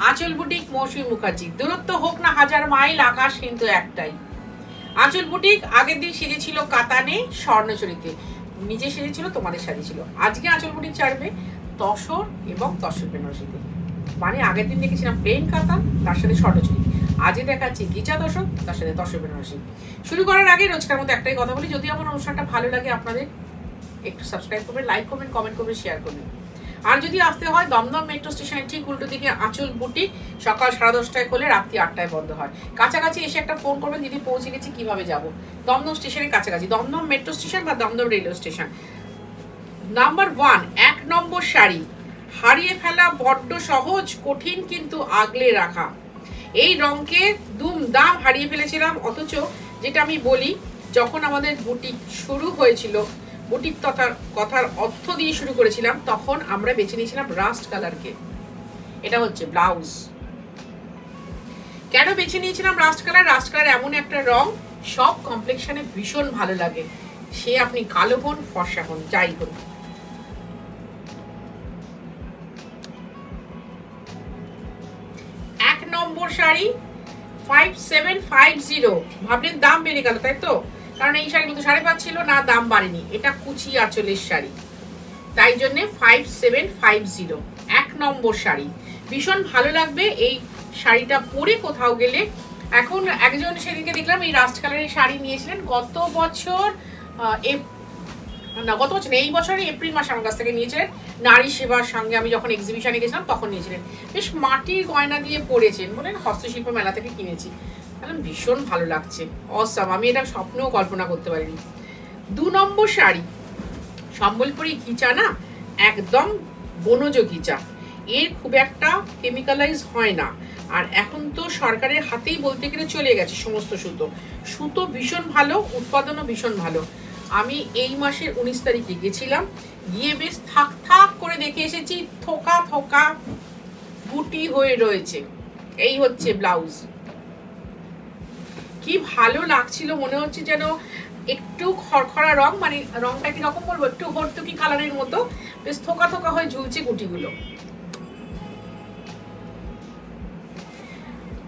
আঁচল বুটিক মৌসুমী মুখার্জি। দূরত্ব হোক না 1000 মাইল, আকাশ কিন্তু একটাই। আঁচল বুটিক আগের দিন সেজেছিল কাতানে স্বর্ণচরিতে, নিজে সেজেছিল, তোমাদের সাজিয়েছিল। আজকে আঁচল বুটিক ছাড়বে তসর এবং তসর বেনারসিতে। মানে আগের দিন দেখেছিলাম প্লেন কাতান, তার সাথে স্বর্ণচুরি। আজকে দেখাচ্ছি গিচা তসর, তার সাথে তসর বেনারসি। শুরু করার আগে রোজকার মতো একটাই কথা বলি, যদি আমার অনুষ্ঠানটা ভালো লাগে আপনাদের একটু সাবস্ক্রাইব করবেন, লাইক করবেন, কমেন্ট করবেন, শেয়ার করবেন। আর যদি আসতে হয় দমদম মেট্রো স্টেশনের ঠিক উল্টো দিকে আঁচল বুটিক, সকাল 10:30টায় খোলে, রাত্রি 8টায় বন্ধ হয়। কাছাকাছি এসে একটা ফোন করবেন, দিদি পৌঁছে গেছি কিভাবে যাব। দমদম স্টেশনের কাছাকাছি, দমদম মেট্রো স্টেশন বা দমদম রেলওয়ে স্টেশন। নাম্বার 1, 1 নম্বর শাড়ি। হারিয়ে ফেলা বড্ড সহজ, কঠিন কিন্তু আগলে রাখা। এই রঙকে দুমদাম হারিয়ে ফেলেছিলাম, অথচ যেটা আমি বলি, যখন আমাদের বুটিক শুরু হয়েছিল, বুটিক কথার অর্থ দিয়ে শুরু করেছিলাম, তখন আমরা বেছে নিয়েছিলাম রাস্ট কালারকে। এটা হচ্ছে ব্লাউজ। কেন বেছে নিয়েছিলাম রাস্ট কালার? রাস্ট কালার এমন একটা রং সব কমপ্লেক্সনে ভীষণ ভালো লাগে, সে আপনি কালো হন, ফর্সা হন, যাই হন। নম্বর শাড়ি 5750। ভাবলেন দাম বেড়ে গেল, তাই তো? কারণ এই শাড়িগুলো তো 5.5 ছিল না, দাম বাড়েনি। এটা কুচি আঁচলের শাড়ি, তাই জন্য 5750 1 নম্বর শাড়ি। ভীষণ ভালো লাগবে এই শাড়িটা পরে কোথাও গেলে। এখন একজন সেদিনকে দেখলাম এই রাস্ট কালারের শাড়ি নিয়েছিলেন গত বছর, গত বছর এই বছরই এপ্রিল মাসে আমার কাছ থেকে নিয়েছিলেন। নারী সেবার সঙ্গে আমি যখন এক্সিবিশনে গেছিলাম তখন নিয়েছিলেন। বেশ মাটির গয়না দিয়ে পরেছেন, বলেন হস্তশিল্প মেলা থেকে কিনেছি। ভীষণ ভালো লাগছে, অসাম। আমি এটা স্বপ্নেও কল্পনা করতে পারিনি। 2 নম্বর শাড়ি সম্বলপুরি ঘিচা, না একদম বনজ ঘিচা। এর খুব একটা কেমিক্যালাইজ হয় না, আর এখন তো সরকারের হাতেই বলতে গেলে চলে গেছে সমস্ত সুতো ভীষণ ভালো, উৎপাদনও ভীষণ ভালো। আমি এই মাসের 19 তারিখে গেছিলাম, গিয়ে বেশ থাক করে দেখে এসেছি, থোকা থোকা বুটি হয়ে রয়েছে। এই হচ্ছে ব্লাউজ। কি ভালো লাগছিল, মনে হচ্ছে যেন একটু খড়খড়া রং, মানে রংটা কিরকম বলবো, একটু হরতুকি কালারের মতো, বেশ থোকা থোকা হয়ে ঝুলছে গুটিগুলো।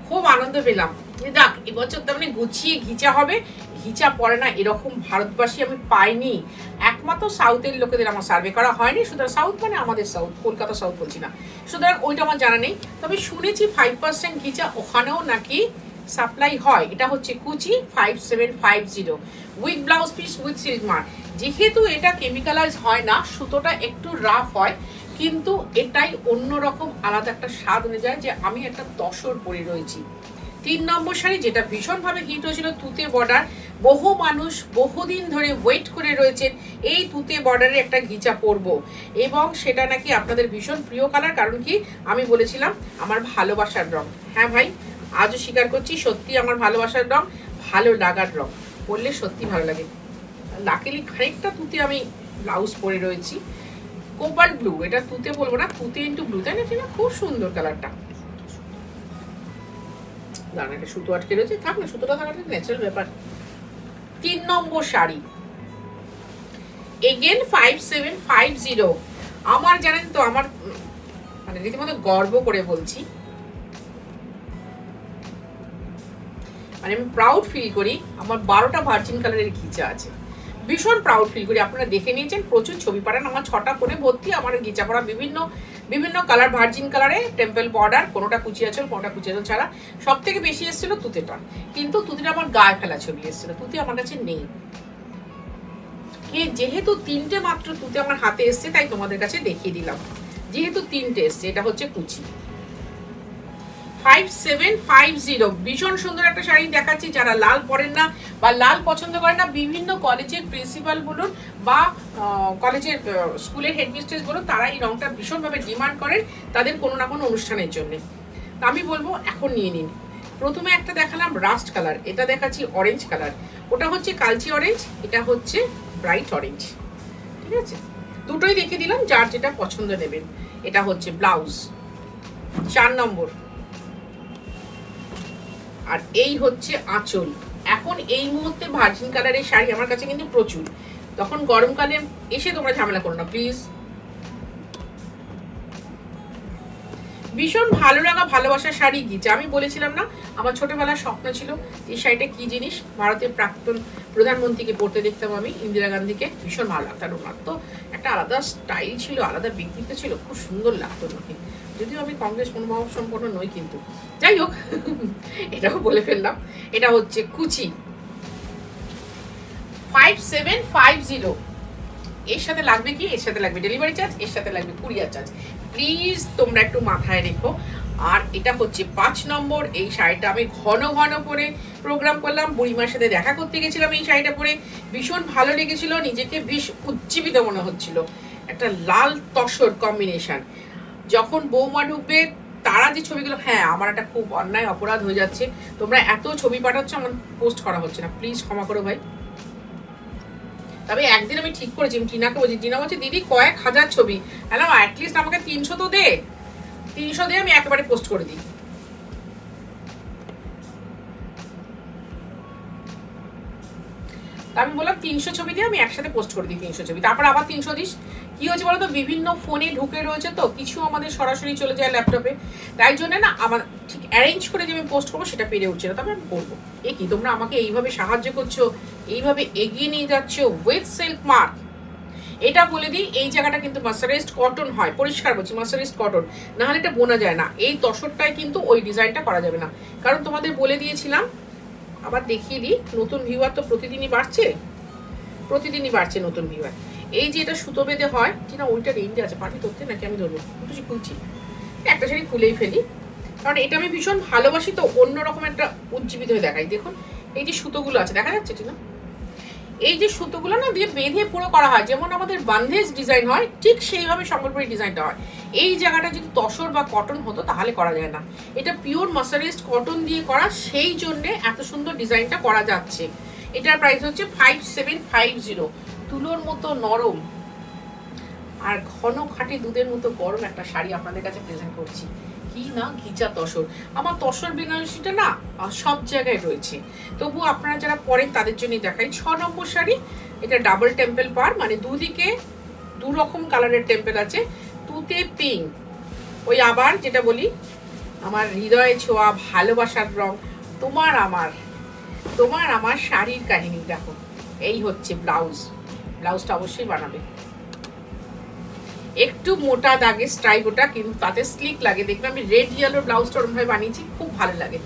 খুব আনন্দ পেলাম। দেখ এবছর তো মানে গুছিয়ে ঘিচা হবে, ঘিচা পড়ে না এরকম ভারতবাসী আমি পাইনি। একমাত্র সাউথের লোকেদের আমার সার্ভে করা হয়নি, সুতরাং সাউথ মানে আমাদের সাউথ, কলকাতা সাউথ বলছি না, সুতরাং ওইটা আমার জানা নেই। তবে শুনেছি 5% ঘিচা ওখানেও নাকি সাপ্লাই হয়। এটা হচ্ছে কুচি 5750 with blouse piece with silk mark. যেহেতু এটা কেমিক্যালাইজ হয় না, সুতোটা একটু রাফ হয়, কিন্তু এটাই অন্যরকম আলাদা একটা স্বাদ এনে যায় যে আমি একটা তসর পরে রয়েছি। 3 নম্বর শাড়ি, যেটা ভীষণভাবে হিট হয়েছিল, তুতে বর্ডার। বহু মানুষ বহুদিন ধরে ওয়েট করে রয়েছেন এই তুতে বর্ডারে একটা ঘিচা পরবো, এবং সেটা নাকি আপনাদের ভীষণ প্রিয় কালার। কারণ কি, আমি বলেছিলাম আমার ভালোবাসার রং। হ্যাঁ ভাই, আজও স্বীকার করছি, সত্যি আমার ভালোবাসার রং, ভালো লাগার রং, পরলে সত্যি ভালো লাগে। লাকিলি খানিকটা তুতে আমি ব্লাউজ পরে রয়েছি, কোবাল্ট ব্লু। এটা তুতে বলবো না, তুতে ইন্টু ব্লু, তাই না? খুব সুন্দর কালারটা। দাঁড়াটা সুতো আটকে রয়েছে, থাক না, সুতোটা থাকাটা ন্যাচারাল ব্যাপার। 3 নম্বর শাড়ি এগেন 5750। আমার জানেন তো, আমার মানে রীতিমতো গর্ব করে বলছি, মানে আমি প্রাউড ফিল করি, আমার 12টা ভার্জিন কালারের ঘিচা আছে। ভীষণ প্রাউড ফিল করি। আপনারা দেখে নিয়েছেন, প্রচুর ছবি পাঠান, আমার 6টা ফোনে ভর্তি আমার ঘিচা পড়া, বিভিন্ন কালার, ভার্জিন কালারে, টেম্পল বর্ডার, কোনোটা কুচি আঁচল, কোনোটা কুচি আঁচল ছাড়া। সব থেকে বেশি এসেছিল তুতেটা, কিন্তু তুতিটা আমার গায়ে ফেলা ছবি এসেছিল, তুতি আমার কাছে নেই। যেহেতু 3টে মাত্র তুতে আমার হাতে এসছে, তাই তোমাদের কাছে দেখিয়ে দিলাম। যেহেতু 3টে এসছে, এটা হচ্ছে কুচি। 5750 ভীষণ সুন্দর একটা শাড়ি দেখাচ্ছি। যারা লাল পরেন না বা লাল পছন্দ করেন না, বিভিন্ন কলেজের প্রিন্সিপাল বলুন বা কলেজের স্কুলের হেডমিস্ট্রেস বলুন, তারা এই রংটা ভীষণভাবে ডিমান্ড করেন তাদের কোনো না কোনো অনুষ্ঠানের জন্য। আমি বলবো এখন নিয়ে নিন। প্রথমে একটা দেখালাম রাস্ট কালার, এটা দেখাচ্ছি অরেঞ্জ কালার। ওটা হচ্ছে কালচি অরেঞ্জ, এটা হচ্ছে ব্রাইট অরেঞ্জ। ঠিক আছে, দুটোই দেখিয়ে দিলাম, যার যেটা পছন্দ নেবেন। এটা হচ্ছে ব্লাউজ। 4 নম্বর, আর এই হচ্ছে আঁচল। এখন এই মুহূর্তে ভার্জিন কালারের শাড়ি আমার কাছে কিন্তু প্রচুর, তখন গরমকালে এসে তোমরা ঝামেলা করো না প্লিজ। ভীষণ ভালো লাগা ভালোবাসার শাড়ি গিচা। আমি বলেছিলাম না আমার ছোটবেলার স্বপ্ন ছিল এই শাড়িটা কি জিনিস, ভারতের প্রাক্তন প্রধানমন্ত্রীকে পরতে দেখতাম আমি, ইন্দিরা গান্ধীকে, ভীষণ ভালো লাগতো। আর ওনার তো একটা আলাদা স্টাইল ছিল, আলাদা ব্যক্তিত্ব ছিল, খুব সুন্দর লাগতো ওনাকে। যদিও আমি কংগ্রেস মনোভাব সম্পন্ন নই, কিন্তু যাই হোক এটাও বলে ফেললাম। এটা হচ্ছে কুচি 5750। এর সাথে লাগবে কি, এর সাথে লাগবে ডেলিভারি চার্জ, এর সাথে লাগবে কুরিয়ার চার্জ। প্লিজ তোমরা একটু মাথায় রেখো। আর এটা হচ্ছে 5 নম্বর। এই শাড়িটা আমি ঘন ঘন পরে প্রোগ্রাম করলাম, বুড়িমার সাথে দেখা করতে গেছিলাম এই শাড়িটা পরে, ভীষণ ভালো লেগেছিল, নিজেকে বেশ উজ্জীবিত মনে হচ্ছিল। একটা লাল তসর কম্বিনেশন। যখন বৌমা ঢুকবে তারা যে ছবিগুলো, হ্যাঁ আমার একটা খুব অন্যায় অপরাধ হয়ে যাচ্ছে, তোমরা এত ছবি পাঠাচ্ছ আমার পোস্ট করা হচ্ছে না, প্লিজ ক্ষমা করো ভাই। তবে একদিন আমি ঠিক করেছি, আমি টিনাকে বলছি, টিনা বলছে দিদি কয়েক হাজার ছবি, হ্যালো অ্যাটলিস্ট আমাকে 300 তো দে, 300 দিয়ে আমি একেবারে পোস্ট করে দিই। আমি বললাম 300 ছবি দিয়ে আমি একসাথে পোস্ট করে দিই, 300 ছবি, তারপর আবার 300 দিস। কি হয়েছে বলতো, বিভিন্ন ফোনে ঢুকে রয়েছে তো, কিছু আমাদের সরাসরি চলে যায় ল্যাপটপে, তাই জন্য না আমার ঠিক অ্যারেঞ্জ করে যে আমি পোস্ট করবো সেটা পেরে উঠছে না, তবে আমি করবো। এ কি তোমরা আমাকে এইভাবে সাহায্য করছো, এইভাবে এগিয়ে নিয়ে যাচ্ছ উইথ সিল্ক মার্ক। এটা বলে দিই, এই জায়গাটা কিন্তু মার্সারাইজড কটন হয়, পরিষ্কার বলছি মার্সারাইজড কটন, না হলে এটা বোনা যায় না। এই তসরটায় কিন্তু ওই ডিজাইনটা করা যাবে না, কারণ তোমাদের বলে দিয়েছিলাম। আবার দেখিয়ে দিই, নতুন ভিউয়ার তো প্রতিদিনই বাড়ছে, প্রতিদিনই বাড়ছে নতুন ভিউয়ার। এই যে এটা সুতো বেঁধে হয়, না ওইটা রেঞ্জে আছে, পাটি ধরতে নাকি আমি ধরবো, একটু খুলছি, একটা শাড়ি খুলেই ফেলি, কারণ এটা আমি ভীষণ ভালোবাসি তো, অন্যরকম একটা উজ্জীবিত হয়ে দেখাই। দেখুন এই যে সুতোগুলো আছে, দেখা যাচ্ছে ঠিক না, এই যে সুতোগুলো না দিয়ে বেঁধে পুরো করা হয়, যেমন আমাদের বান্ধেজ ডিজাইন হয় ঠিক সেইভাবে সম্বলপুরি ডিজাইনটা হয়। এই জায়গাটা যদি তসর বা কটন হতো তাহলে করা যায় না, এটা পিওর মার্সারাইজড কটন দিয়ে করা, সেই জন্য এত সুন্দর ডিজাইনটা করা যাচ্ছে। এটার প্রাইস হচ্ছে 5750। তুলোর মতো নরম আর ঘন খাঁটি দুধের মতো গরম একটা শাড়ি আপনাদের কাছে প্রেজেন্ট করছি। কি না ঘিচা তসর, আমার তসর বেনারসিটা না সব জায়গায় রয়েছে, তবু আপনারা যারা পরেন তাদের জন্যই দেখাই। 6 নম্বর শাড়ি, এটা ডাবল টেম্পল পার, মানে দুদিকে দু রকম কালারের টেম্পল আছে, তুতে পিঙ্ক, ওই আবার যেটা বলি আমার হৃদয়ে ছোঁয়া ভালোবাসার রং, তোমার আমার শাড়ির কাহিনী। দেখো এই হচ্ছে ব্লাউজ, ব্লাউজটা অবশ্যই বানাবে, একটু মোটা দাগে স্ট্রাইপ ওটা, কিন্তু তাতে স্লিক লাগে, দেখবে আমি রেড ইয়েলো ব্লাউজটা ওরকম ভাবে বানিয়েছি, খুব ভালো লাগে।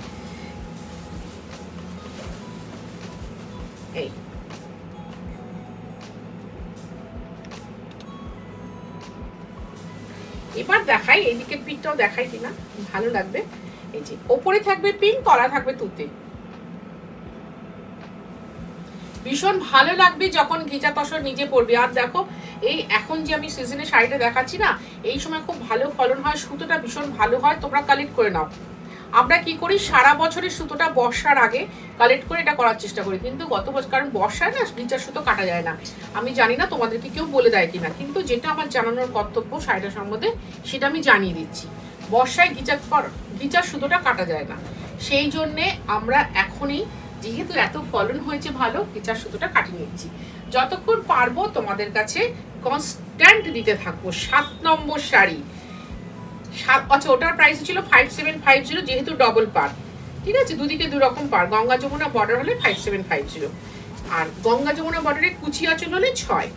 এই এবার দেখাই এইদিকে পিঠটাও দেখাই কিনা, ভালো লাগবে। এই যে ওপরে থাকবে পিঙ্ক, তলা থাকবে তুতে, ভীষণ ভালো লাগবে যখন ঘিচা তসর নিজে পড়বে। আর দেখো এই এখন যে আমি সিজনে শাড়িটা দেখাচ্ছি না, এই সময় খুব ভালো ফলন হয়, সুতোটা ভীষণ ভালো হয়, তোমরা কালেক্ট করে নাও। আমরা কি করি, সারা বছরের সুতোটা বর্ষার আগে কালেক্ট করে এটা করার চেষ্টা করি, কিন্তু গত বছর কারণ বর্ষায় না ঘিচার সুতো কাটা যায় না, আমি জানি না তোমাদেরকে কেউ বলে দেয় কিনা, কিন্তু যেটা আমার জানানোর কর্তব্য শাড়িটা সম্বন্ধে সেটা আমি জানিয়ে দিচ্ছি। বর্ষায় ঘিচার সুতোটা কাটা যায় না, সেই জন্যে আমরা এখনই যেহেতু এত ফলন হয়েছে ভালো, ঘিচার সুতোটা কাটিয়ে নিচ্ছি, যতক্ষণ পারবো তোমাদের কাছে কনস্ট্যান্ট দিতে থাকবো। 7 নম্বর শাড়ি, আচ্ছা ওটার প্রাইস ছিল 5750, যেহেতু ডবল পার, ঠিক আছে, দুদিকে দু রকম পার, গঙ্গা যমুনা বর্ডার হলে 5750, আর গঙ্গা যমুনা বর্ডারে কুচি আঁচল হলে 6।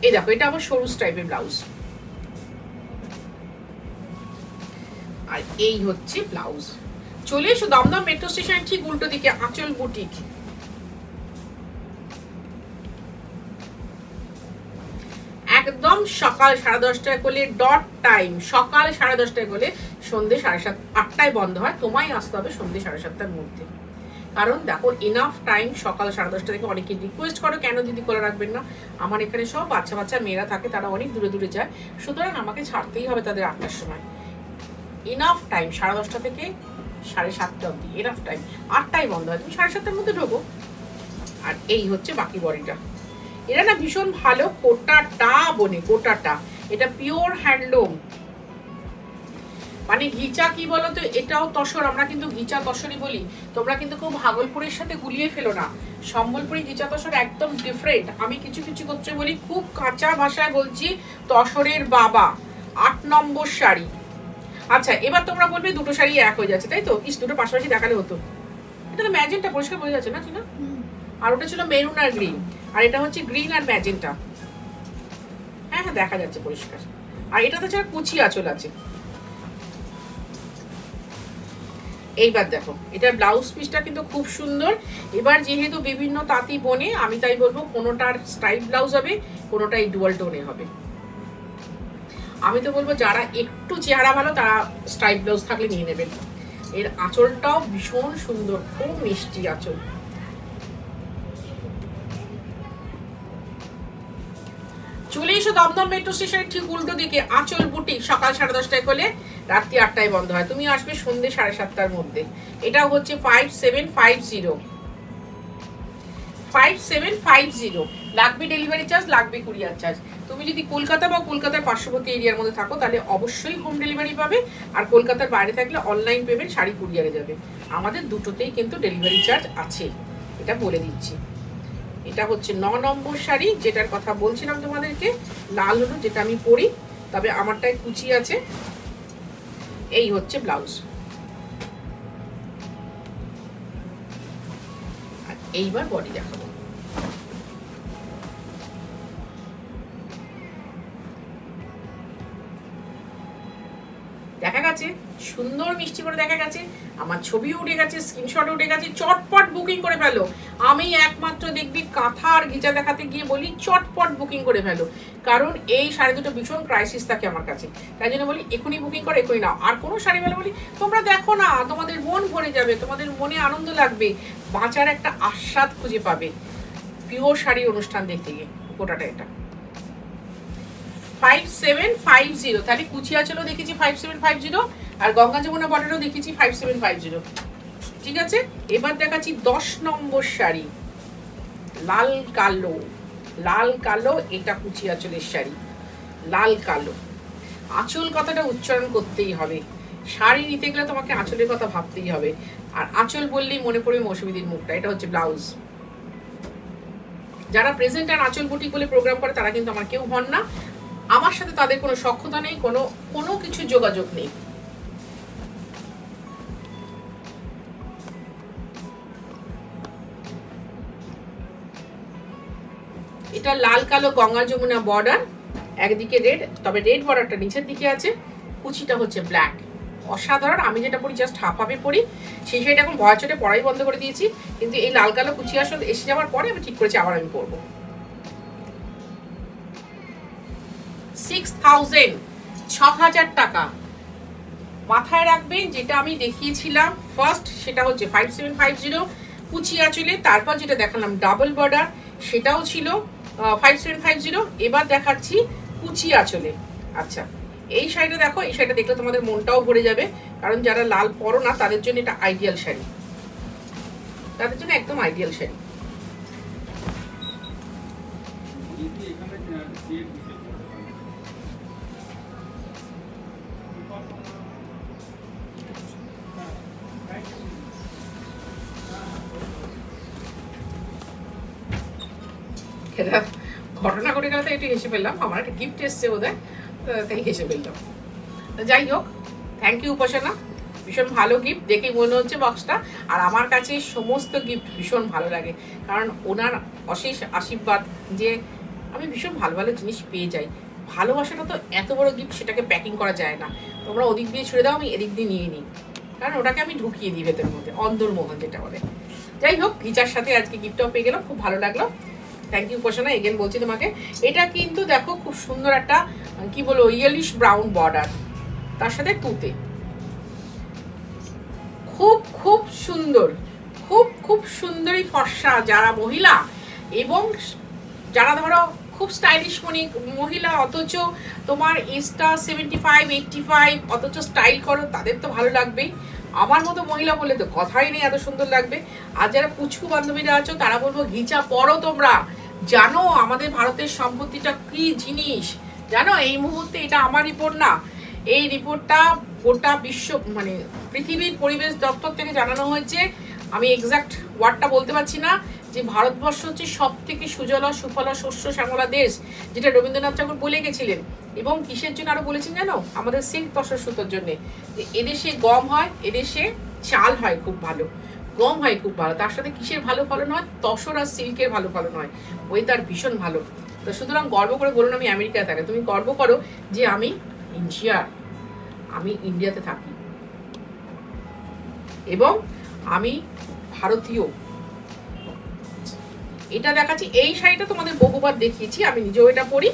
এই দেখো এটা আবার সরু টাইপের ব্লাউজ, আর এই হচ্ছে ব্লাউজ। চলে এসো দমদম মেট্রো স্টেশন ঠিক উল্টো দিকে আঁচল বুটিক। একদম সকাল 10:30টায় করলে ডট টাইম, সকাল 10:30টায় করলে সন্ধ্যে 7:30-8টায় বন্ধ হয়, তোমায় আসতে হবে সন্ধ্যে 7:30টার মধ্যে, কারণ দেখো ইনাফ টাইম। সকাল 10:30 থেকে অনেকে রিকোয়েস্ট করো কেন দিদি খোলা রাখবেন না, আমার এখানে সব বাচ্চা বাচ্চা মেয়েরা থাকে, তারা অনেক দূরে দূরে যায়, সুতরাং আমাকে ছাড়তেই হবে তাদের 8টার সময়। ইনাফ টাইম 10:30 থেকে 7:30 অব্দি, ইনাফ টাইম। 8টায় বন্ধ হয়, তুমি 7:30টার মধ্যে ঢোকো। আর এই হচ্ছে বাকি বডিটা, এটা না ভীষণ ভালো, কোটাটা বনে, কোটাটা এটা পিওর হ্যান্ডলুম, মানে ঘিচা কি বলতো, এটাও তসর, আমরা কিন্তু ঘিচা তসরই বলি, তোমরা কিন্তু খুব ভাগলপুরের সাথে গুলিয়ে ফেলো না, সম্বলপুরি ঘিচা তসর একদম ডিফারেন্ট। আমি কিছু কিছু ক্ষেত্রে বলি, খুব কাঁচা ভাষায় বলছি, তসরের বাবা। 8 নম্বর শাড়ি, আচ্ছা, এবার তোমরা বলবে দুটো শাড়ি এক হয়ে যাচ্ছে, তাই তো? ইস, দুটো পাশাপাশি দেখালে হতো। এটা তো ম্যাজেন্টা, পরিষ্কার বোঝা যাচ্ছে না চিনা? আর ওটা ছিল মেরুন আর গ্রিন, আর এটা হচ্ছে গ্রিন আর ম্যাজেন্টা। হ্যাঁ হ্যাঁ, দেখা যাচ্ছে পরিষ্কার। আর এটা তো ছাড়া কুচি আঁচল আছে। এইবার দেখো, এটার ব্লাউজ পিসটা কিন্তু খুব সুন্দর। এবার যেহেতু বিভিন্ন তাঁতি বোনে, আমি তাই বলবো কোনোটার স্ট্রাইপ ব্লাউজ হবে, কোনোটাই ডুয়াল টোনে হবে। আমি তো বলবো যারা একটু চেহারা ভালো তারা স্ট্রাইপ ব্লাউজ থাকলে নিয়ে নেবেন। এর আঁচলটাও ভীষণ সুন্দর, খুব মিষ্টি আঁচল। চলে এসো দমদম মেট্রো স্টেশনের ঠিক উল্টো দিকে আঁচল বুটিক। সকাল 10:30টায় খোলে, রাত্রি 8টায় বন্ধ হয়। তুমি আসবে সন্ধ্যে 7:30টার মধ্যে। এটা হচ্ছে 5750 লাগবে ডেলিভারি চার্জ, লাগবে কুরিয়ার চার্জ। তুমি যদি কলকাতা বা কলকাতার পার্শ্ববর্তী এরিয়ার মধ্যে থাকো তাহলে অবশ্যই হোম ডেলিভারি পাবে, আর কলকাতার বাইরে থাকলে অনলাইন পেমেন্ট, শাড়ি কুরিয়ারে যাবে। আমাদের দুটোতেই কিন্তু ডেলিভারি চার্জ আছে, এটা বলে দিচ্ছি। এটা হচ্ছে 9 নম্বর শাড়ি, যেটার কথা বলছিলাম তোমাদেরকে, লাল হলুদ, যেটা আমি পরি, তবে আমারটায় কুচি আছে। এই হচ্ছে ব্লাউজ। আর এইবার বডি দেখাবো। দেখা গেছে সুন্দর মিষ্টি করে দেখা গেছে, আমার ছবিও উঠে গেছে, স্ক্রিনশটও উঠে গেছে। চটপট বুকিং করে ফেলো। আমি একমাত্র দেখবি কাঁথা আর ঘিচা দেখাতে গিয়ে বলি চটপট বুকিং করে ফেলো, কারণ এই শাড়ি দুটো ভীষণ ক্রাইসিস থাকে আমার কাছে। তাই জন্য বলি এখনই বুকিং করো, এখনই নাও। আর কোনো শাড়ি বেলা বলি তোমরা দেখো না, তোমাদের মন ভরে যাবে, তোমাদের মনে আনন্দ লাগবে, বাঁচার একটা আস্বাদ খুঁজে পাবে পিওর শাড়ি অনুষ্ঠান দেখতে গিয়ে। গোটাটা এটা 5750, তাহলে কুচি আঁচলও দেখেছি 5750, আর গঙ্গা যমুনা বর্ডারও দেখেছি 5750। ঠিক আছে, এবার দেখাচ্ছি 10 নম্বর শাড়ি, লাল কালো। লাল কালো, এটা কুচি আঁচলের শাড়ি, লাল কালো। আঁচল কথাটা উচ্চারণ করতেই হবে, শাড়ি নিতে গেলে তোমাকে আঁচলের কথা ভাবতেই হবে। আর আঁচল বললেই মনে পড়বে মৌসুমীদির মুখটা। এটা হচ্ছে ব্লাউজ। যারা প্রেজেন্ট আর আঁচল বুটিক বলে প্রোগ্রাম করে তারা কিন্তু আমার কেউ হন না, আমার সাথে তাদের কোনো সখ্যতা নেই, কোনো কিছু যোগাযোগ নেই। এটা লাল কালো গঙ্গা যমুনা বর্ডার, একদিকে রেড, তবে রেড বর্ডারটা নিচের দিকে আছে। কুচিটা হচ্ছে ব্ল্যাক, অসাধারণ। আমি যেটা পরি জাস্ট হাফ হাফে পরি, সেই শাড়িটা এখন ভয় চোটে পরাই বন্ধ করে দিয়েছি, কিন্তু এই লাল কালো কুচি আসলে এসে যাওয়ার পরে আমি ঠিক করেছি আবার আমি পরবো। 6000 টাকা। মাথায় রাখবেন যেটা আমি দেখিয়েছিলাম ফার্স্ট, সেটা হচ্ছে 5750 কুচি আঁচলে। তারপর যেটা দেখালাম ডাবল বর্ডার, সেটাও ছিল 5750। এবার দেখাচ্ছি কুচি আঁচলে। আচ্ছা, এই শাড়িটা দেখো, এই শাড়িটা দেখলে তোমাদের মনটাও ভরে যাবে, কারণ যারা লাল পরো না তাদের জন্য এটা আইডিয়াল শাড়ি, তাদের জন্য একদম আইডিয়াল শাড়ি। ঘটনা ঘটে গেলে তো একটু হেসে ফেললাম, আমার একটা গিফট এসছে বোধহয়, তাই হেসে ফেললাম। যাই হোক, থ্যাংক ইউ উপাসনা, ভীষণ ভালো গিফট, দেখেই মনে হচ্ছে বক্সটা। আর আমার কাছে সমস্ত গিফট ভীষণ ভালো লাগে, কারণ ওনার অশেষ আশীর্বাদ যে আমি ভীষণ ভালো ভালো জিনিস পেয়ে যাই। ভালোবাসাটা তো এত বড় গিফট, সেটাকে প্যাকিং করা যায় না। তোমরা ওদিক দিয়ে ছুড়ে দাও, আমি এদিক দিয়ে নিয়ে নিই, কারণ ওটাকে আমি ঢুকিয়ে দিই ভেতরের মধ্যে, অন্তর্মোহন যেটা বলে। যাই হোক, ভিচার সাথে আজকে গিফটটাও পেয়ে গেলাম, খুব ভালো লাগলো। থ্যাংক ইউ উপাসনা, এগেন বলছি তোমাকে। এটা কিন্তু দেখো খুব সুন্দর একটা কি বলবো ইয়েলিশ ব্রাউন বর্ডার, তার সাথে তুতে, খুব খুব সুন্দর, খুব সুন্দরী ফর্সা যারা মহিলা, এবং যারা ধরো খুব স্টাইলিশ মহিলা, অথচ তোমার এজটা 75-85, অথচ স্টাইল করো, তাদের তো ভালো লাগবেই। আমার মতো মহিলা বলে তো কথাই নেই, এত সুন্দর লাগবে। আর যারা পুচকু বান্ধবীরা আছো তারা বলবো ঘিচা পরো তোমরা। জানো আমাদের ভারতের সম্পত্তিটা কি জিনিস জানো? এই মুহূর্তে এটা আমার রিপোর্ট না, এই রিপোর্টটা গোটা বিশ্ব মানে পৃথিবীর পরিবেশ দপ্তর থেকে জানানো হয়েছে। আমি এক্সাক্ট ওয়ার্ডটা বলতে পারছি না, যে ভারতবর্ষ হচ্ছে সব থেকে সুজলা সুফলা শস্য শ্যামলা দেশ, যেটা রবীন্দ্রনাথ ঠাকুর বলে গেছিলেন। এবং কিসের জন্য আরো বলেছেন জানো? আমাদের সিল্ক তসর সুতোর জন্য। যে এদেশে গম হয়, এদেশে চাল হয় খুব ভালো, গম হয় খুব ভালো, তার সাথে কিসের ভালো ফলন হয়? তসর আর সিল্কের ভালো ফলন হয়, ওয়েদার ভীষণ ভালো। তো সুতরাং গর্ব করে বলুন আমি আমেরিকায় থাকি, তুমি গর্ব করো যে আমি ইন্ডিয়ার, আমি ইন্ডিয়াতে থাকি এবং আমি ভারতীয়। এটা দেখাচ্ছি, এই শাড়িটা তোমাদের বহুবার দেখিয়েছি, আমি নিজেও এটা পরি,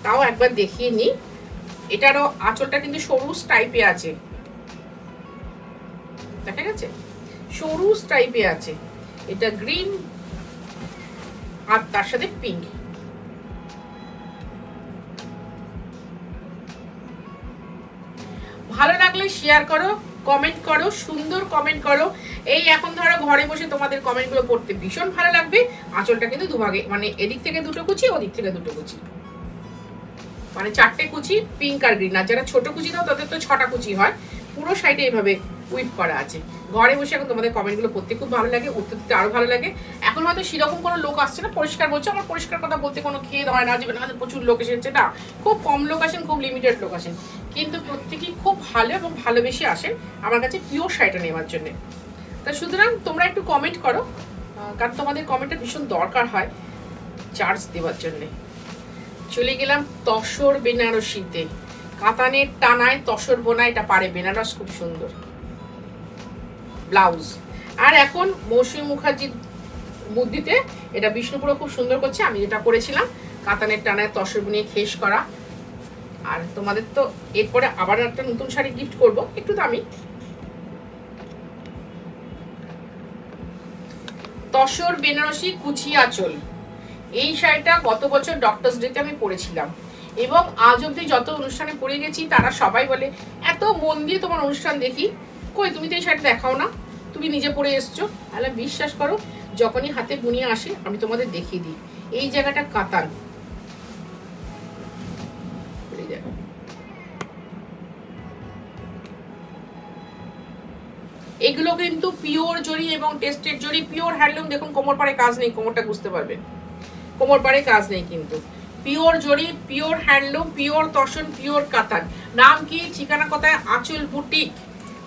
তাও একবার দেখিয়ে নিই। এটারও আঁচলটা কিন্তু সরু টাইপে আছে, দেখা গেছে? সরু টাইপে আছে। এটা গ্রিন আর তার সাথে পিঙ্ক। ভালো লাগলে শেয়ার করো, কমেন্ট করো, সুন্দর কমেন্ট করো। এই এখন ধরো ঘরে বসে তোমাদের কমেন্টগুলো পড়তে ভীষণ ভালো লাগবে। আঁচলটা কিন্তু দুভাগে, মানে এদিক থেকে দুটো কুচি, ওদিক থেকে দুটো কুচি, মানে 4টে কুচি, পিঙ্ক আর গ্রিন। আর যারা ছোট কুচি দাও তাদের তো 6টা কুচি হয়। পুরো সাইডে এইভাবে উইপ করা আছে। ঘরে বসে এখন তোমাদের কমেন্টগুলো পড়তে খুব ভালো লাগে, উত্তর দিতে আরো ভালো লাগে। এখন হয়তো সেরকম কোনো লোক আসছে না, পরিষ্কার বলছে। আমার পরিষ্কার কথা বলতে কোনো খেদ হয় না, যে প্রচুর লোক এসেছে না, খুব কম লোক আসেন, খুব লিমিটেড লোক আসেন, কিন্তু প্রত্যেকেই খুব ভালো এবং ভালোবেসে আসেন আমার কাছে পিওর শাড়িটা নেওয়ার জন্য। তা সুতরাং তোমরা একটু কমেন্ট করো, কারণ তোমাদের কমেন্টটা ভীষণ দরকার হয় চার্জ দেওয়ার জন্যে। চলে গেলাম তসর বেনারসিতে, কাতানের টানায় তসর বোনা, এটা পারে বেনারস, খুব সুন্দর ব্লাউজ। আর এখন মৌসুমী মুখার্জির বুদ্ধিতে এটা বিষ্ণুপুরও খুব সুন্দর করছে। আমি যেটা করেছিলাম কাতানের টানায় তসর বুনিয়ে খেস করা। আর তোমাদের তো এরপরে আবার একটা নতুন শাড়ি গিফট করব, একটু দামি, তসর বেনারসি কুচি আঁচল। এই শাড়িটা গত বছর ডক্টরস ডেতে আমি পরেছিলাম এবং আজ অব্দি যত অনুষ্ঠানে পরে গেছি তারা সবাই বলে এত মন দিয়ে তোমার অনুষ্ঠান দেখি, কই তুমি তো এই শাড়িটা দেখাও না, তুমি নিজে পরে এসছো। তাহলে বিশ্বাস করো, যখনই হাতে বুনিয়ে আসে আমি তোমাদের দেখিয়ে দিই। এই জায়গাটা কাতান, এগুলো কিন্তু পিওর জরি এবং টেস্টেড জরি, পিওর হ্যান্ডলুম। দেখুন কোমর পাড়ে কাজ নেই, কোমরটা বুঝতে পারবেন, কোমর পাড়ে কাজ নেই, কিন্তু পিওর জরি, pure handloom, pure tussar, pure কাতান। নাম কি, ঠিকানা কোথায়? আঁচল বুটিক,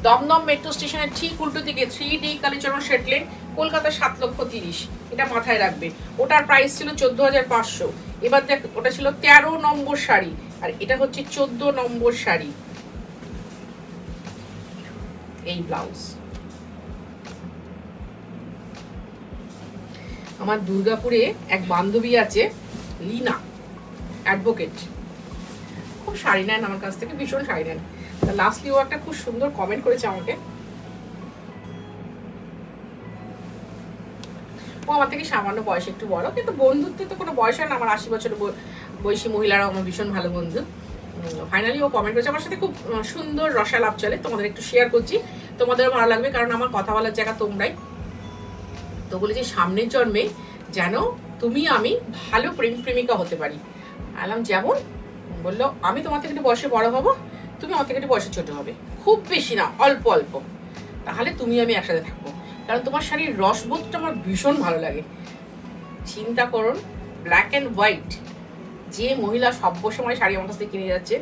দমদম মেট্রো স্টেশনের ঠিক উল্টো দিকে, 3D কালীচরণ শেটলেন, কলকাতা 7,30,000। এটা মাথায় রাখবে। ওটার প্রাইস ছিল 14,500। এবার দেখ, ওটা ছিল 13 নম্বর শাড়ি, আর এটা হচ্ছে 14 নম্বর শাড়ি। এই ব্লাউজ আমার দুর্গাপুরে এক বান্ধবী আছে, লিনা অ্যাডভোকেট, খুব শাড়ি নেন আমার কাছ থেকে, ভীষণ শাড়ি নেন। লাস্টলি ও একটা খুব সুন্দর কমেন্ট করেছে আমাকে। ও আমার থেকে সামান্য বয়স একটু বড়, কিন্তু বন্ধুত্বে তো কোনো বয়স হয় না। আমার 80 বছর বয়সী মহিলারাও আমার ভীষণ ভালো বন্ধু। ফাইনালি ও কমেন্ট করেছে, আমার সাথে খুব সুন্দর রসালাপ চলে, তোমাদের একটু শেয়ার করছি, তোমাদেরও ভালো লাগবে, কারণ আমার কথা বলার জায়গা তোমরাই। তো বলেছি সামনের জন্মে যেন তুমি আমি ভালো প্রেমিকা হতে পারি। আলাম যেমন বললো, আমি তোমার থেকে একটু বয়সে বড় হব, তুমি আমার থেকে একটু বয়সে ছোট হবে, খুব বেশি না, অল্প অল্প, তাহলে তুমি আমি একসাথে থাকবো। কারণ তোমার শাড়ির রসবোধটা আমার ভীষণ ভালো লাগে। চিন্তা করুন, ব্ল্যাক অ্যান্ড হোয়াইট, যে মহিলা সভ্য সময় শাড়ি আমার কাছ থেকে কিনে যাচ্ছে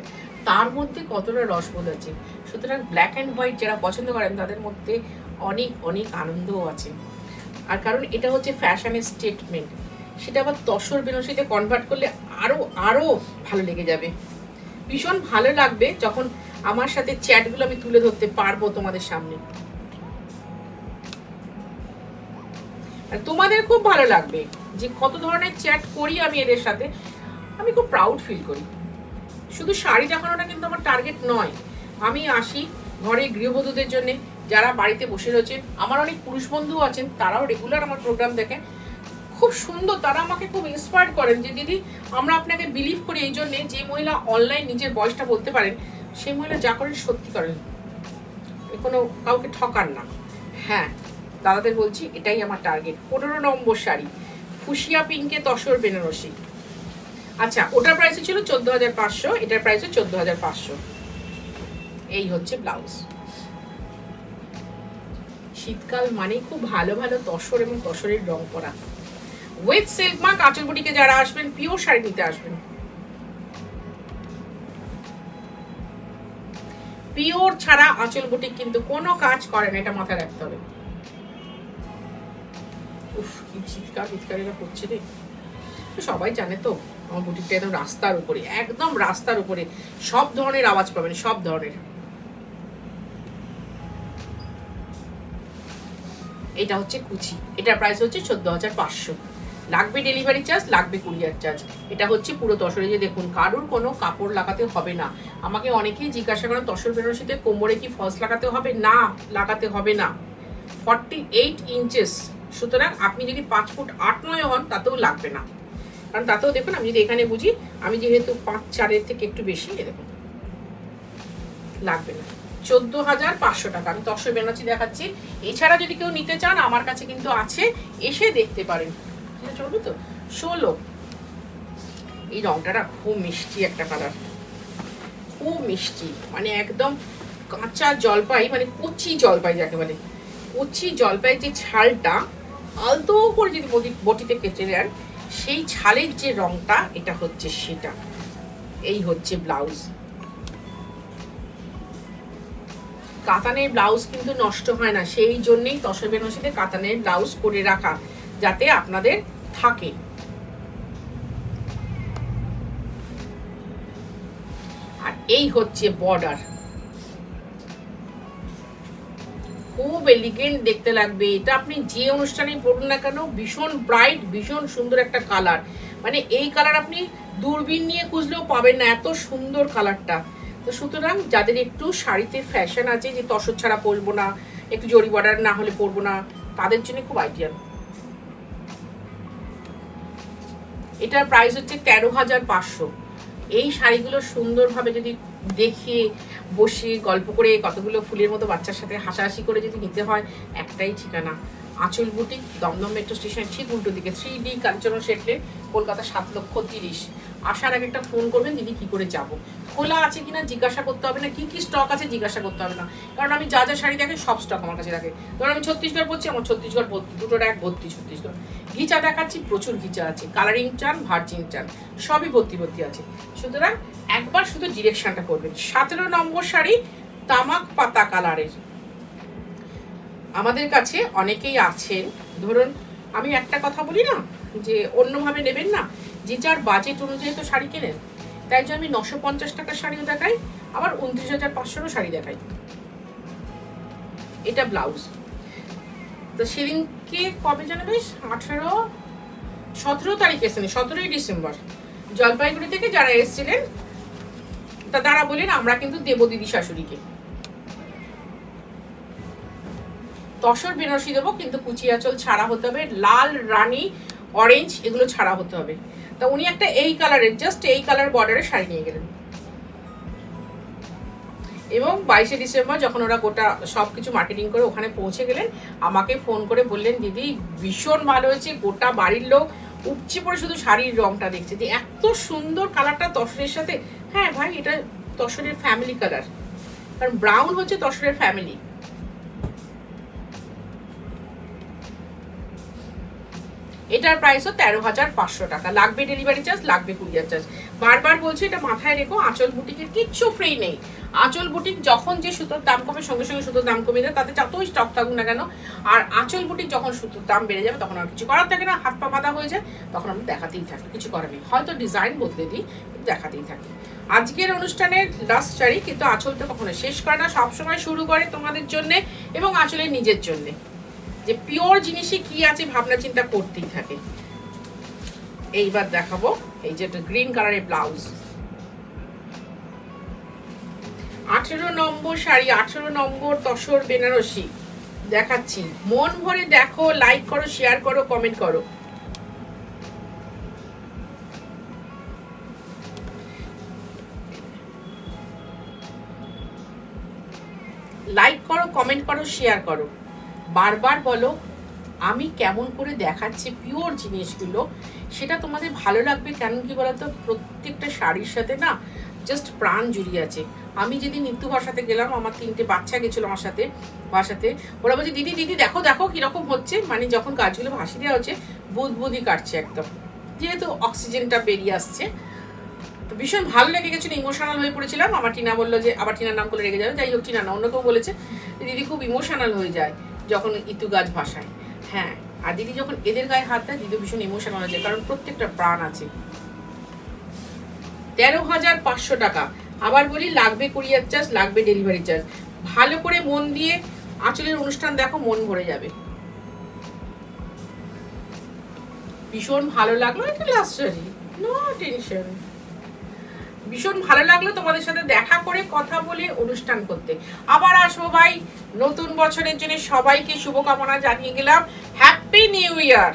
তার মধ্যে কতটা রসবোধ আছে। সুতরাং ব্ল্যাক অ্যান্ড হোয়াইট যারা পছন্দ করেন তাদের মধ্যে অনেক অনেক আনন্দও আছে। আর কারণ এটা হচ্ছে ফ্যাশনের স্টেটমেন্ট, সেটা আবার তসর বেনারসিতে কনভার্ট করলে আরো আরো ভালো লেগে যাবে, ভীষণ ভালো লাগবে যখন আমার সাথে চ্যাটগুলো আমি তুলে ধরতে পারবো তোমাদের সামনে। আর তোমাদের খুব ভালো লাগবে যে কত ধরনের চ্যাট করি আমি এদের সাথে, আমি খুব প্রাউড ফিল করি। শুধু শাড়ি দেখানোটা কিন্তু আমার টার্গেট নয়। আমি আসি ঘরে গৃহবধূদের জন্য, যারা বাড়িতে বসে রয়েছেন, আমার অনেক পুরুষ বন্ধু আছেন, তারাও রেগুলার আমার প্রোগ্রাম দেখেন, খুব সুন্দর, তারা আমাকে খুব ইন্সপায়ার করেন যে দিদি আমরা আপনাকে বিলিভ করি। এই জন্যে যে মহিলা অনলাইন নিজের বয়সটা বলতে পারেন, সেই মহিলা যা করেন সত্যি করেন, কোনো কাউকে ঠকান না। হ্যাঁ দাদাদের বলছি, এটাই আমার টার্গেট। 15 নম্বর শাড়ি, ফুসিয়া পিঙ্কে তসর বেনারসি। আচ্ছা, ওটার প্রাইস ছিল 14,500, এটার প্রাইস 14,500। এই হচ্ছে ব্লাউজ। শীতকাল মানে খুব ভালো ভালো তসর এবং তসরের রং করা। উইথ সিল্ক মার্ক আঁচল বুটিকে যারা আসবেন, পিওর শাড়ি নিতে আসবেন, পিওর ছাড়া আঁচল বুটিক কিন্তু কোনো কাজ করে না, এটা মাথায় রাখতে হবে। উফ, কি চিৎকার চিৎকারিরা করছে রে। সবাই জানে তো আমার বুটিকটা একদম রাস্তার উপরে, একদম রাস্তার উপরে, সব ধরনের আওয়াজ পাবেন, সব ধরনের। এটা হচ্ছে কুচি, এটার প্রাইস হচ্ছে 14,500। লাগবে ডেলিভারি চার্জ, লাগবে কুরিয়ার চার্জ। এটা হচ্ছে পুরো তসরে, যে দেখুন কারুর কোনো কাপড় লাগাতে হবে না। আমাকে অনেকেই জিজ্ঞাসা করেন তসর বেনারসিতে কোমরে কি ফলস লাগাতে হবে? না, লাগাতে হবে না। 48 ইঞ্চেস, সুতরাং আপনি যদি 5 ফুট 8-9 হন তাতেও লাগবে না। কারণ তাতেও দেখুন আমি যদি এখানে বুঝি, আমি যেহেতু 5-4 থেকে একটু বেশি, দেখুন লাগবে না। 14,500 টাকা আমি তসর বেনারসি দেখাচ্ছি। এছাড়া যদি কেউ নিতে চান আমার কাছে কিন্তু আছে, এসে দেখতে পারেন। চলবে তো 16। এই রংটা খুব মিষ্টি একটা কালার, খুব মিষ্টি, মানে একদম কাঁচা জলপাই, মানে কচি জলপাই যাকে বলে। কচি জলপাই যে ছালটা আলতো করে যদি বটিতে কেটে দেন, সেই ছালের যে রংটা, এটা হচ্ছে সেটা। এই হচ্ছে ব্লাউজ। কাতানের ব্লাউজ কিন্তু নষ্ট হয় না, সেই জন্যই তসর বেনারসিতে কাতানের ব্লাউজ করে রাখা, যাতে আপনাদের থাকে। আর এই হচ্ছে বর্ডার, খুব এলিগেন্ট দেখতে লাগবে। এটা আপনি যে অনুষ্ঠানে পড়ুন না কেন, ভীষণ ব্রাইট, ভীষণ সুন্দর একটা কালার। মানে এই কালার আপনি দূরবীন নিয়ে খুঁজলেও পাবেন না, এত সুন্দর কালারটা। তো সুতরাং যাদের একটু শাড়িতে ফ্যাশন আছে, যে তসর ছাড়া পরবো না, একটু জরি বর্ডার না হলে পরবো না, তাদের জন্য খুব আইডিয়াল। এটার প্রাইস হচ্ছে 13,500। এই শাড়িগুলো সুন্দরভাবে যদি দেখিয়ে বসে গল্প করে কতগুলো ফুলের মতো বাচ্চার সাথে হাসাহাসি করে যদি নিতে হয়, একটাই ঠিকানা, আঁচল বুটিক, দমদম মেট্রো স্টেশন ঠিক উল্টো দিকে, 3D কালচারাল শেটলে, কলকাতা 7,30,000। আসার আগে একটা ফোন করবেন, দিদি কি করে যাব, খোলা আছে কিনা জিজ্ঞাসা করতে হবে না, কি কি স্টক আছে জিজ্ঞাসা করতে হবে না, কারণ আমি যা যা শাড়ি দেখে সব স্টক আমার কাছে রাখে। ধরুন আমি ছত্তিশগড় পড়ছি, আমার ছত্তিশগড় ভর্তি, দুটো র্যাক ভর্তি ছত্তিশগড়। ঘিচা দেখাচ্ছি, প্রচুর ঘিচা আছে, কালারিং চান, ভার্জিন চান, সবই ভর্তি ভর্তি আছে। সুতরাং একবার শুধু ডিরেকশনটা করবেন। 17 নম্বর শাড়ি, তামাক পাতা কালারের। আমাদের কাছে অনেকেই আছেন, ধরুন আমি একটা কথা বলি না, যে অন্যভাবে নেবেন না, যে যার বাজেট অনুযায়ী তো শাড়ি কেনেন। তাই জন্য আমি 950 টাকার শাড়িও দেখাই, আবার 29,500 শাড়ি দেখাই। এটা ব্লাউজ। তো সেদিনকে কবে জানো, বেশ 17 তারিখ এসেছেন, 17ই ডিসেম্বর, জলপাইগুড়ি থেকে যারা এসেছিলেন তারা বলেন আমরা কিন্তু দেবো দিদি শাশুড়িকে তসর বেনারসি দেবো, কিন্তু কুচি আঁচল ছাড়া হতে হবে, লাল, রানী, অরেঞ্জ এগুলো ছাড়া হতে হবে। তা উনি একটা এই কালারের, জাস্ট এই কালার বর্ডারের শাড়ি নিয়ে গেলেন। এবং 22শে ডিসেম্বর যখন ওরা গোটা সবকিছু মার্কেটিং করে ওখানে পৌঁছে গেলেন, আমাকে ফোন করে বললেন দিদি ভীষণ ভালো হয়েছে, গোটা বাড়ির লোক উপচে পড়ে শুধু শাড়ির রংটা দেখছে, যে এত সুন্দর কালারটা তসরের সাথে। হ্যাঁ ভাই, এটা তসরের ফ্যামিলি কালার, কারণ ব্রাউন হচ্ছে তসরের ফ্যামিলি। এটার প্রাইসও 13,500 টাকা। লাগবে ডেলিভারি চার্জ, লাগবে কুরিয়ার চার্জ। বারবার বলছি এটা মাথায় রেখো, আঁচল বুটিকের কিচ্ছু ফ্রি নেই। আঁচল বুটিক যখন যে সুতোর দাম কমে, সঙ্গে সঙ্গে সুতোর দাম কমে যায়, তাতে যতই স্টক থাকুক না কেন। আর আঁচল বুটিক যখন সুতোর দাম বেড়ে যাবে, তখন আর কিছু করার থাকে না, হাত পা বাঁধা হয়ে যায়, তখন আমি দেখাতেই থাকি, কিছু করার নেই। হয়তো ডিজাইন বদলে দিই, দেখাতেই থাকি। আজকের অনুষ্ঠানের লাস্ট শাড়ি, কিন্তু আঁচল তো কখনো শেষ করে না, সবসময় শুরু করে তোমাদের জন্যে এবং আঁচলের নিজের জন্যে, যে পিওর জিনিসে কি আছে ভাবনা চিন্তা করতেই থাকে। এইবার দেখাবো এই যে একটা গ্রিন কালারের ব্লাউজ, 18 নম্বর শাড়ি, 18 নম্বর তসর বেনারসি দেখাচ্ছি। মন ভরে দেখো, লাইক করো, শেয়ার করো, কমেন্ট করো। লাইক করো, কমেন্ট করো, শেয়ার করো। বারবার বলো আমি কেমন করে দেখাচ্ছি পিওর জিনিসগুলো, সেটা তোমাদের ভালো লাগবে। কেন কি বলতো, প্রত্যেকটা শাড়ির সাথে না জাস্ট প্রাণ জুড়িয়ে আছে। আমি যেদিন নিত্যু ভাষাতে গেলাম, আমার 3টে বাচ্চা গেছিলো আমার সাথে ভাষাতে, ওরা বলছে দিদি দিদি দেখো দেখো কিরকম হচ্ছে, মানে যখন গাছগুলো ভাসি দেওয়া হচ্ছে বুদবুদি কাটছে একদম, যেহেতু অক্সিজেনটা বেরিয়ে আসছে। তো ভীষণ ভালো লেগে গেছিলো, ইমোশনাল হয়ে পড়েছিলাম। আমার টিনা বললো যে, আবার টিনার নাম করে রেগে যাবে, যাই হোক টিনা না অন্য কেউ বলেছে, দিদি খুব ইমোশনাল হয়ে যায় যখন ইতু গাছ ভাসায়। হ্যাঁ, আর দিদি যখন এদের গায়ে হাত দেয় দিদি ভীষণ ইমোশনাল হয়ে যায়, কারণ প্রত্যেকটা প্রাণ আছে। 13,500 টাকা। আবার বলি, লাগবে কুরিয়ার চার্জ, লাগবে ডেলিভারি চার্জ। ভালো করে মন দিয়ে আঁচলের অনুষ্ঠান দেখো, মন ভরে যাবে। ভীষণ ভালো লাগলো, এটা লাস্টারি, নো টেনশন। ভীষণ ভালো লাগলো তোমাদের সাথে দেখা করে, কথা বলে, অনুষ্ঠান করতে। আবার আসবো ভাই নতুন বছরের জন্য। সবাইকে শুভকামনা জানিয়ে গেলাম। Happy new year.